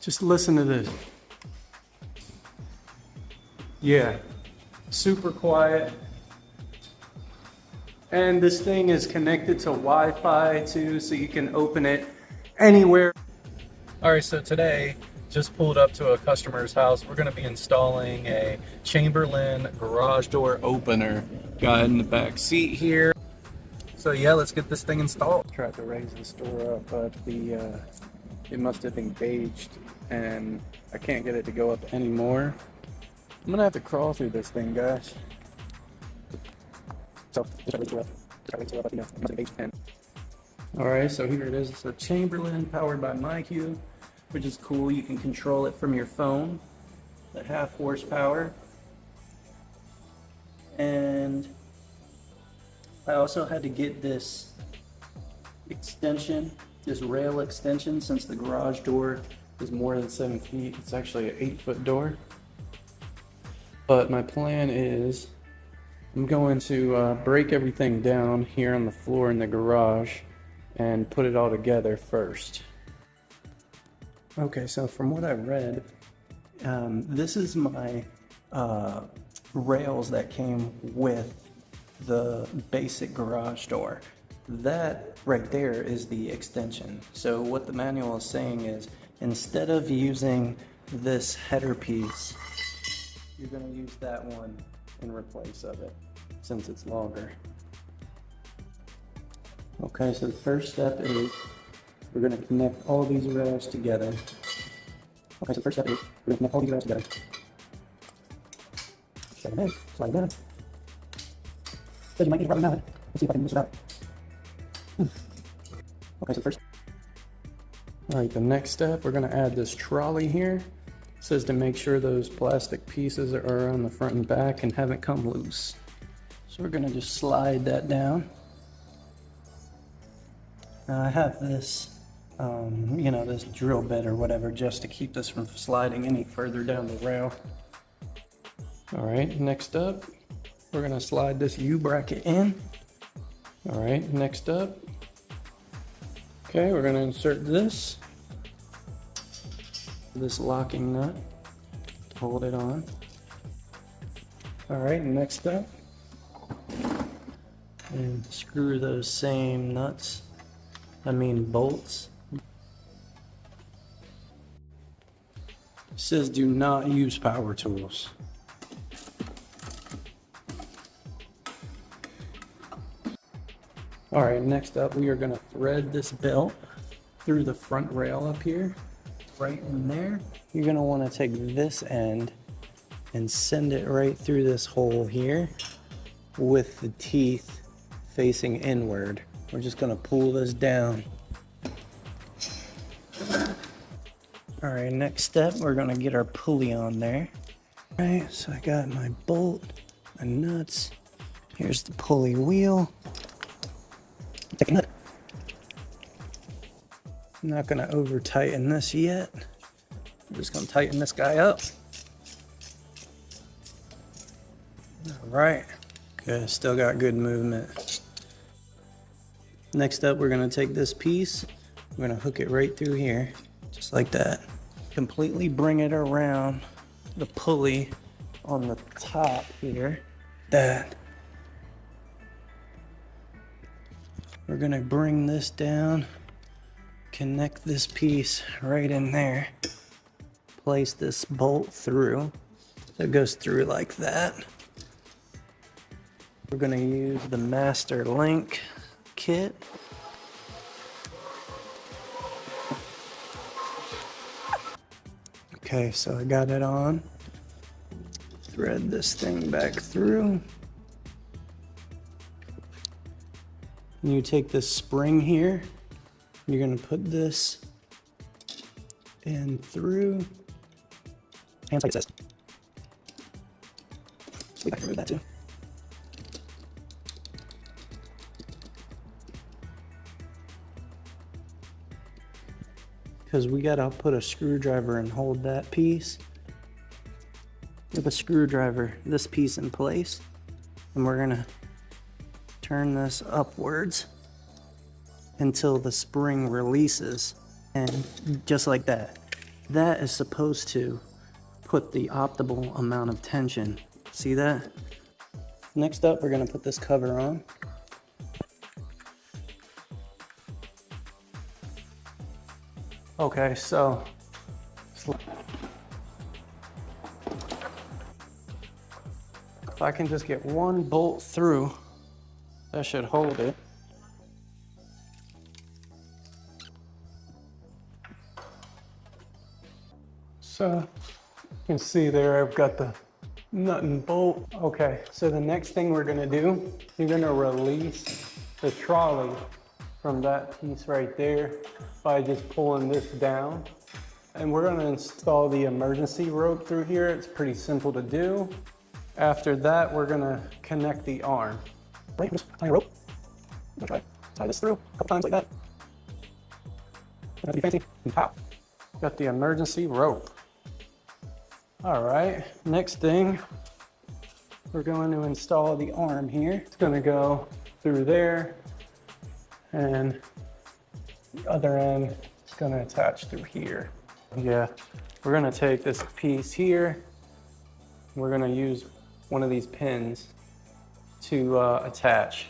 Just listen to this. Yeah, super quiet. And this thing is connected to Wi-Fi too, so you can open it anywhere. All right, so today, just pulled up to a customer's house. We're gonna be installing a Chamberlain garage door opener. Guy in the back seat here. So yeah, let's get this thing installed. Tried to raise this door up, but it must have engaged and I can't get it to go up anymore. I'm gonna have to crawl through this thing, guys. So, alright, so here it is. It's a Chamberlain powered by MyQ, which is cool. You can control it from your phone. The 1/2 horsepower. And I also had to get this extension, this rail extension, since the garage door is more than 7 feet. It's actually an 8-foot door. But my plan is I'm going to break everything down here on the floor in the garage and put it all together first. Okay, so from what I read, this is my rails that came with the basic garage door. That right there is the extension. So what the manual is saying is, instead of using this header piece, you're going to use that one in replace of it, since it's longer. Okay, so the first step is we're going to connect all these rails together. Okay, so the first step is we're going to connect all these rails together. Slide it in, slide it down. Says you might need a rubber mallet. Let's see if I can mix it out. Okay, so first. Alright, the next step, we're going to add this trolley here. It says to make sure those plastic pieces are on the front and back and haven't come loose. So we're going to just slide that down. Now I have this, this drill bit or whatever just to keep this from sliding any further down the rail. Alright, next up, we're going to slide this U-bracket in. Alright, next up. Okay, we're going to insert this locking nut to hold it on. Alright, next up. And screw those same bolts. It says do not use power tools. Alright, next up we are going to thread this belt through the front rail up here, right in there. You're going to want to take this end and send it right through this hole here with the teeth facing inward. We're just going to pull this down. Alright, next step, we're going to get our pulley on there. Alright, so I got my bolt, my nuts. Here's the pulley wheel. Take a nut. I'm not going to over tighten this yet. I'm just going to tighten this guy up. Alright, good, still got good movement. Next up, we're going to take this piece, we're going to hook it right through here, just like that. Completely bring it around the pulley on the top here. That. We're going to bring this down, connect this piece right in there, place this bolt through, so it goes through like that. We're going to use the Master Link kit. Okay, so I got it on. Thread this thing back through. You take this spring here, you're going to put this in through, and like this. See if I can remove that too. Because we got to put a screwdriver and hold that piece. With a screwdriver, this piece in place, and we're going to turn this upwards until the spring releases, and just like that, that is supposed to put the optimal amount of tension. See that? Next up, we're gonna put this cover on. Okay, so if I can just get one bolt through, that should hold it. So you can see there, I've got the nut and bolt. Okay, so the next thing we're gonna do, you're gonna release the trolley from that piece right there by just pulling this down. And we're gonna install the emergency rope through here. It's pretty simple to do. After that, we're gonna connect the arm. Right, just tie a rope. I'm gonna try to tie this through a couple times like that. Not to be fancy, and pop. Got the emergency rope. All right, next thing, we're going to install the arm here. It's gonna go through there, and the other end is gonna attach through here. Yeah, we're gonna take this piece here. We're gonna use one of these pins to attach.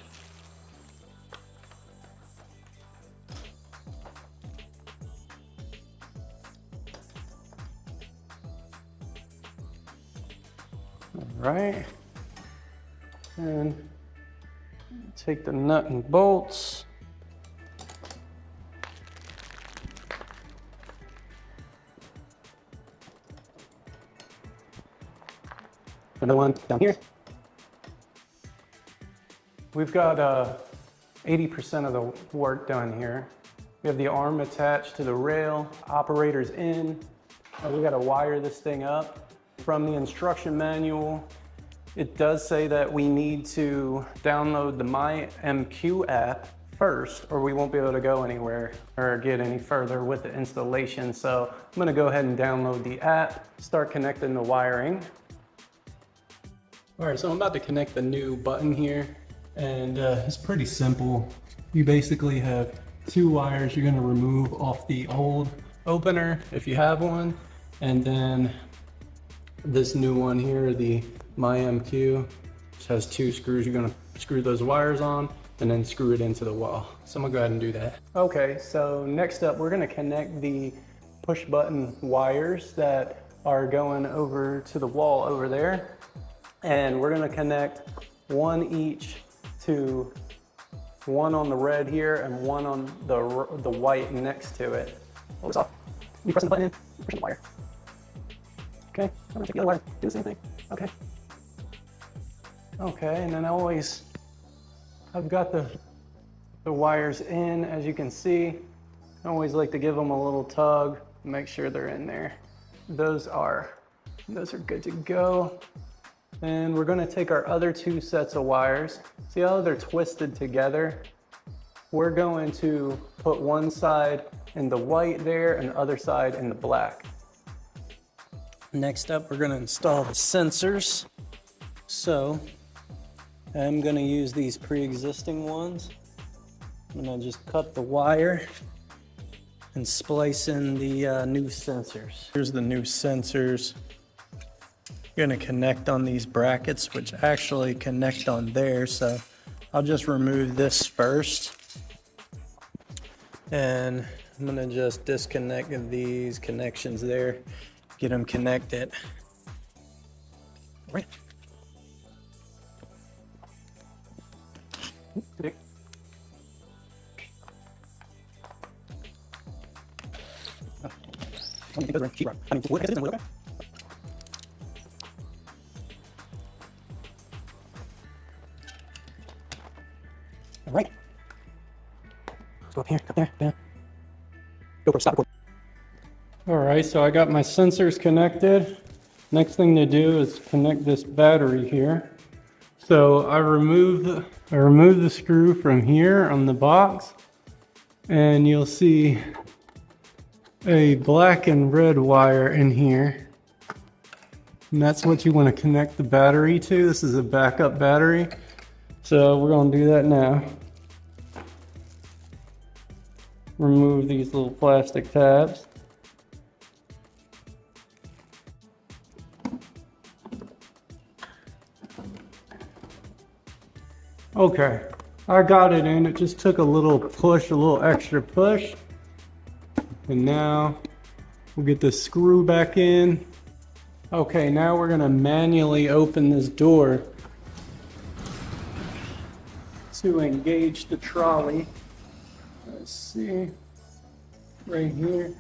All right, and take the nut and bolts. Another one down here. We've got 80% of the work done here. We have the arm attached to the rail, operators in. We gotta wire this thing up. From the instruction manual, it does say that we need to download the MyQ app first, or we won't be able to go anywhere or get any further with the installation. So I'm gonna go ahead and download the app, start connecting the wiring. All right, so I'm about to connect the new button here, and it's pretty simple. You basically have two wires you're gonna remove off the old opener, if you have one, and then this new one here, the MyQ, which has two screws. You're gonna screw those wires on and then screw it into the wall. So I'm gonna go ahead and do that. Okay, so next up, we're gonna connect the push button wires that are going over to the wall over there. And we're gonna connect one each to one on the red here and one on the white next to it. Hold this off. You pressing the button in, push the wire. Okay, I'm gonna take the other wire, do the same thing. Okay. Okay, and then I've got the wires in, as you can see. I always like to give them a little tug, make sure they're in there. Those are good to go. And we're gonna take our other two sets of wires. See how they're twisted together? We're going to put one side in the white there and the other side in the black. Next up, we're gonna install the sensors. So I'm gonna use these pre-existing ones. I'm gonna just cut the wire and splice in the new sensors. Here's the new sensors. You're gonna connect on these brackets, which actually connect on there. So I'll just remove this first. And I'm gonna just disconnect these connections there, get them connected. Right. All right. Let's go up here, up there, down. Go for a stop record. All right, so I got my sensors connected. Next thing to do is connect this battery here. So I removed the screw from here on the box, and you'll see a black and red wire in here. And that's what you want to connect the battery to. This is a backup battery. So we're going to do that now. Remove these little plastic tabs. Okay, I got it in. It just took a little push, a little extra push. And now we'll get the screw back in. Okay, now we're gonna manually open this door to engage the trolley. Let's see, right here.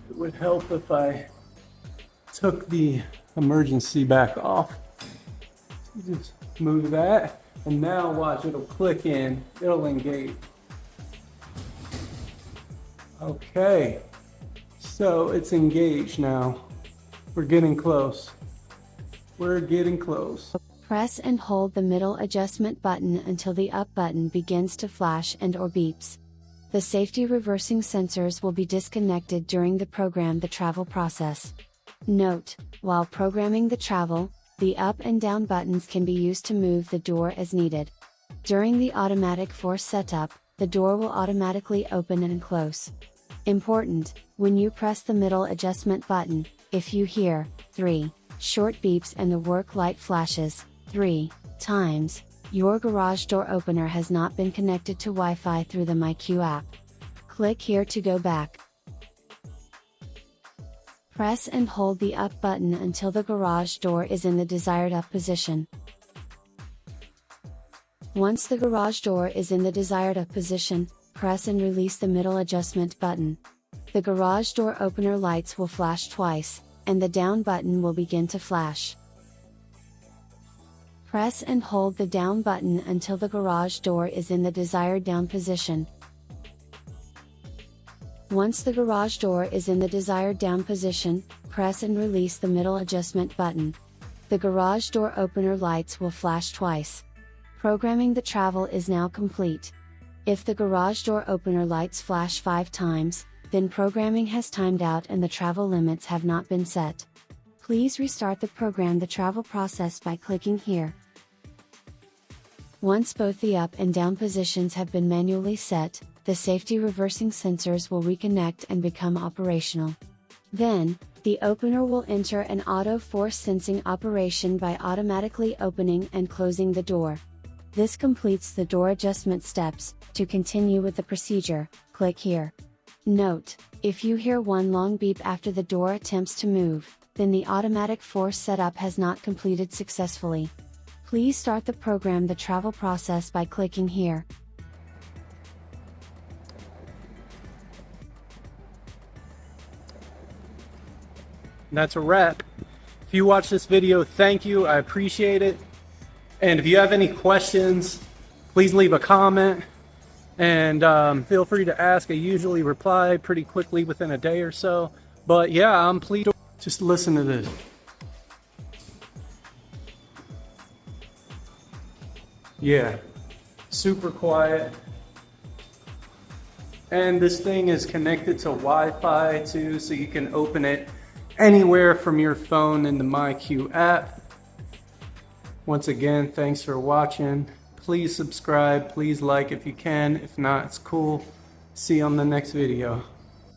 It would help if I took the emergency back off. Just move that, and now watch, it'll click in, it'll engage. Okay, so it's engaged now. We're getting close. We're getting close. Press and hold the middle adjustment button until the up button begins to flash and/or beeps. The safety reversing sensors will be disconnected during the program the travel process. Note, while programming the travel, the up and down buttons can be used to move the door as needed. During the automatic force setup, the door will automatically open and close. Important, when you press the middle adjustment button, if you hear 3 short beeps and the work light flashes 3 times, your garage door opener has not been connected to Wi-Fi through the MyQ app. Click here to go back. Press and hold the up button until the garage door is in the desired up position. Once the garage door is in the desired up position, press and release the middle adjustment button. The garage door opener lights will flash twice, and the down button will begin to flash. Press and hold the down button until the garage door is in the desired down position. Once the garage door is in the desired down position, press and release the middle adjustment button. The garage door opener lights will flash twice. Programming the travel is now complete. If the garage door opener lights flash 5 times, then programming has timed out and the travel limits have not been set. Please restart the program the travel process by clicking here. Once both the up and down positions have been manually set, the safety reversing sensors will reconnect and become operational. Then, the opener will enter an auto force sensing operation by automatically opening and closing the door. This completes the door adjustment steps. To continue with the procedure, click here. Note, if you hear one long beep after the door attempts to move, then the automatic force setup has not completed successfully. Please start the program the travel process by clicking here. That's a wrap. If you watched this video, thank you, I appreciate it. And if you have any questions, please leave a comment. And feel free to ask. I usually reply pretty quickly within a day or so. But yeah, I'm pleased. Just listen to this. Yeah, super quiet. And this thing is connected to Wi-Fi too, so you can open it anywhere from your phone in the MyQ app. Once again, thanks for watching. Please subscribe, please like if you can. If not, it's cool. See you on the next video.